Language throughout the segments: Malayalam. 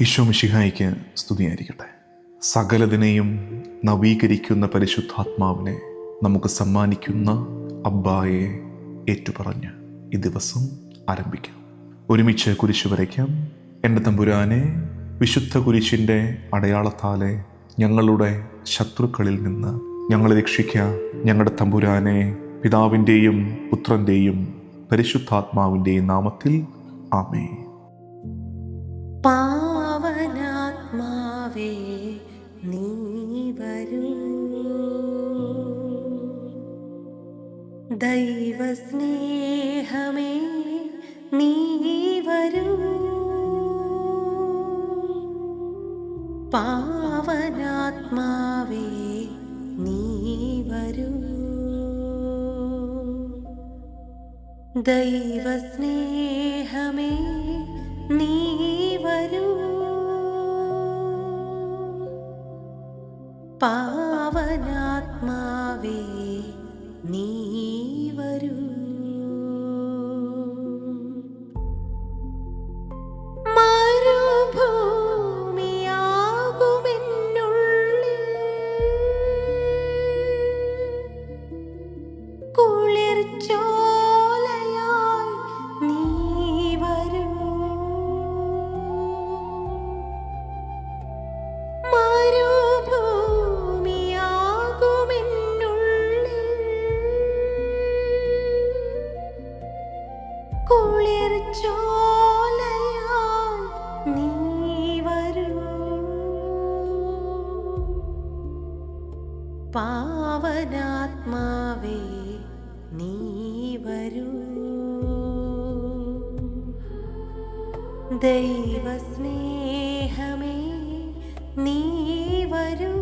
ഈശോ മിശിഹായ്ക്ക് സ്തുതിയായിരിക്കട്ടെ. സകലതിനെയും നവീകരിക്കുന്ന പരിശുദ്ധാത്മാവിനെ നമുക്ക് സമ്മാനിക്കുന്ന അബ്ബായെ ഏറ്റുപറഞ്ഞ് ഈ ദിവസം ആരംഭിക്കാം. ഒരുമിച്ച് കുരിശ് വരയ്ക്കാം. എൻ്റെ തമ്പുരാനെ, വിശുദ്ധ കുരിശിൻ്റെ അടയാളത്താലെ ഞങ്ങളുടെ ശത്രുക്കളിൽ നിന്ന് ഞങ്ങളെ രക്ഷിക്കുക. ഞങ്ങളുടെ തമ്പുരാനെ, പിതാവിൻ്റെയും പുത്രൻ്റെയും പരിശുദ്ധാത്മാവിൻ്റെയും നാമത്തിൽ ആമേൻ. പാവനാത്മാവേ നീ വരൂ, ദൈവസ്നേഹമേ നീ വരൂ, പാവനാത്മാവേ നീ വരൂ, ദൈവസ്നേഹമേ നീ വരൂ, പാവനാത്മാവേ നീ വരൂ. മരുഭൂമിയാകുമെന്നുള്ളിൽ കുളിർച്ചോലയായി നീ വരൂ, കുളിർച്ചോലയായി നീ വരൂ, പാവനാത്മാവേ നീ വരൂ, ദൈവസ്നേഹമേ നീ വരൂ,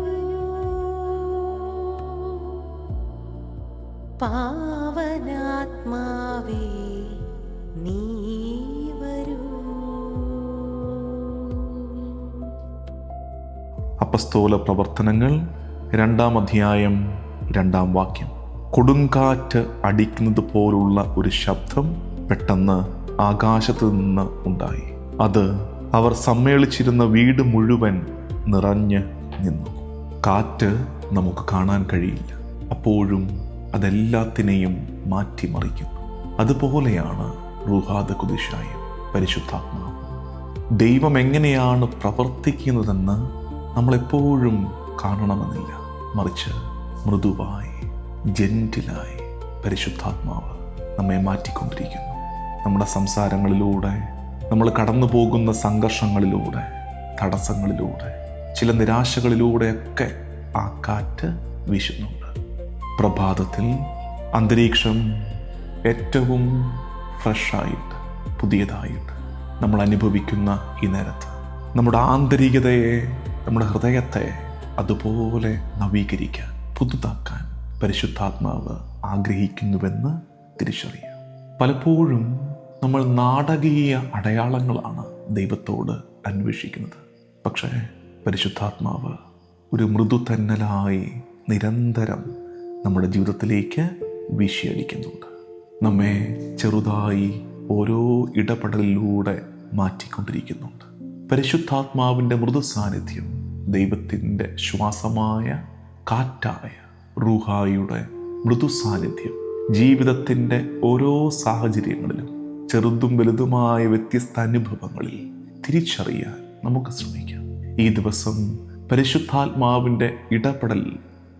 പാവനാത്മാവേ നീ വരൂ. അപ്പസ്തോല പ്രവർത്തനങ്ങൾ 2-ാം അധ്യായം 2-ാം വാക്യം. കൊടുങ്കാറ്റ് അടിക്കുന്നത് പോലുള്ള ഒരു ശബ്ദം പെട്ടെന്ന് ആകാശത്ത് നിന്ന് ഉണ്ടായി. അത് അവർ സമ്മേളിച്ചിരുന്ന വീട് മുഴുവൻ നിറഞ്ഞ് നിന്നു. കാറ്റ് നമുക്ക് കാണാൻ കഴിയില്ല, അപ്പോഴും അതെല്ലാത്തിനെയും മാറ്റിമറിക്കുന്നു. അതുപോലെയാണ് റൂഹാദ കുദിശായും പരിശുദ്ധാത്മാവ്. ദൈവം എങ്ങനെയാണ് പ്രവർത്തിക്കുന്നതെന്ന് നമ്മളെപ്പോഴും കാണണമെന്നില്ല, മറിച്ച് മൃദുവായി, ജെന്റിലായി പരിശുദ്ധാത്മാവ് നമ്മെ മാറ്റിക്കൊണ്ടിരിക്കുന്നു. നമ്മുടെ സംസാരങ്ങളിലൂടെ, നമ്മൾ കടന്നു പോകുന്ന സംഘർഷങ്ങളിലൂടെ, തടസ്സങ്ങളിലൂടെ, ചില നിരാശകളിലൂടെയൊക്കെ ആ കാറ്റ് വീശുന്നുണ്ട്. പ്രഭാതത്തിൽ അന്തരീക്ഷം ഏറ്റവും ഫ്രഷായിട്ട്, പുതിയതായിട്ട് നമ്മൾ അനുഭവിക്കുന്ന ഈ നേരത്ത് നമ്മുടെ ആന്തരികതയെ, നമ്മുടെ ഹൃദയത്തെ അതുപോലെ നവീകരിക്കാൻ, പുതുതാക്കാൻ പരിശുദ്ധാത്മാവ് ആഗ്രഹിക്കുന്നുവെന്ന് തിരിച്ചറിയാം. പലപ്പോഴും നമ്മൾ നാടകീയ അടയാളങ്ങളാണ് ദൈവത്തോട് അന്വേഷിക്കുന്നത്. പക്ഷേ പരിശുദ്ധാത്മാവ് ഒരു മൃദുതന്നലായി നിരന്തരം നമ്മുടെ ജീവിതത്തിലേക്ക് വീശിയടിക്കുന്നുണ്ട്. നമ്മെ ചെറുതായി ഓരോ ഇടപെടലിലൂടെ മാറ്റിക്കൊണ്ടിരിക്കുന്നുണ്ട്. പരിശുദ്ധാത്മാവിൻ്റെ മൃദു സാന്നിധ്യം, ദൈവത്തിൻ്റെ ശ്വാസമായ കാറ്റായ റൂഹായുടെ മൃദു സാന്നിധ്യം ജീവിതത്തിൻ്റെ ഓരോ സാഹചര്യങ്ങളിലും, ചെറുതും വലുതുമായ വ്യത്യസ്ത അനുഭവങ്ങളിൽ തിരിച്ചറിയാൻ നമുക്ക് ശ്രമിക്കാം. ഈ ദിവസം പരിശുദ്ധാത്മാവിൻ്റെ ഇടപെടൽ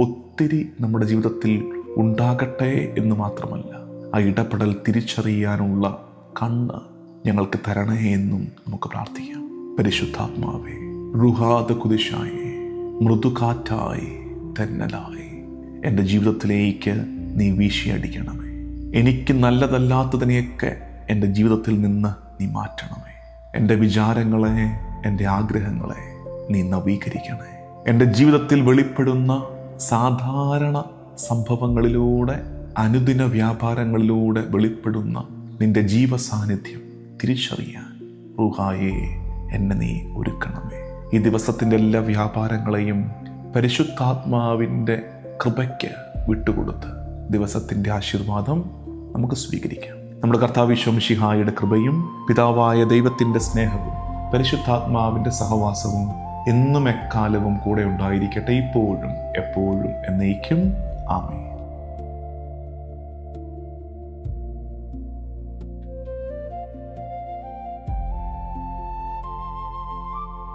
ഒത്തിരി നമ്മുടെ ജീവിതത്തിൽ ഉണ്ടാകട്ടെ എന്ന് മാത്രമല്ല, ആ ഇടപെടൽ തിരിച്ചറിയാനുള്ള കണ്ണ് ഞങ്ങൾക്ക് തരണേ എന്നും നമുക്ക് പ്രാർത്ഥിക്കാം. പരിശുദ്ധാത്മാവേ, റുഹാദ കുദിശായി, മൃദുകാറ്റായി, തെന്നലായി എൻ്റെ ജീവിതത്തിലേക്ക് നീ വീശിയടിക്കണമേ. എനിക്ക് നല്ലതല്ലാത്തതിനെയൊക്കെ എൻ്റെ ജീവിതത്തിൽ നിന്ന് നീ മാറ്റണമേ. എൻ്റെ വിചാരങ്ങളെ, എൻ്റെ ആഗ്രഹങ്ങളെ നീ നവീകരിക്കണേ. എൻ്റെ ജീവിതത്തിൽ വെളിപ്പെടുന്ന സാധാരണ സംഭവങ്ങളിലൂടെ, അനുദിന വ്യാപാരങ്ങളിലൂടെ വെളിപ്പെടുന്ന നിന്റെ ജീവസാന്നിധ്യം തിരിച്ചറിയാൻ റൂഹായേ എന്നെ നീ ഒരുക്കണമേ. ഈ ദിവസത്തിൻ്റെ എല്ലാ വ്യാപാരങ്ങളെയും പരിശുദ്ധാത്മാവിൻ്റെ കൃപയ്ക്ക് വിട്ടുകൊടുത്ത് ദിവസത്തിൻ്റെ ആശീർവാദം നമുക്ക് സ്വീകരിക്കാം. നമ്മുടെ കർത്താവ് ഈശോ മിശിഹായുടെ കൃപയും പിതാവായ ദൈവത്തിൻ്റെ സ്നേഹവും പരിശുദ്ധാത്മാവിൻ്റെ സഹവാസവും എന്നും എക്കാലവും കൂടെ ഉണ്ടായിരിക്കട്ടെ, ഇപ്പോഴും എപ്പോഴും എന്നേക്കും. ആമേൻ.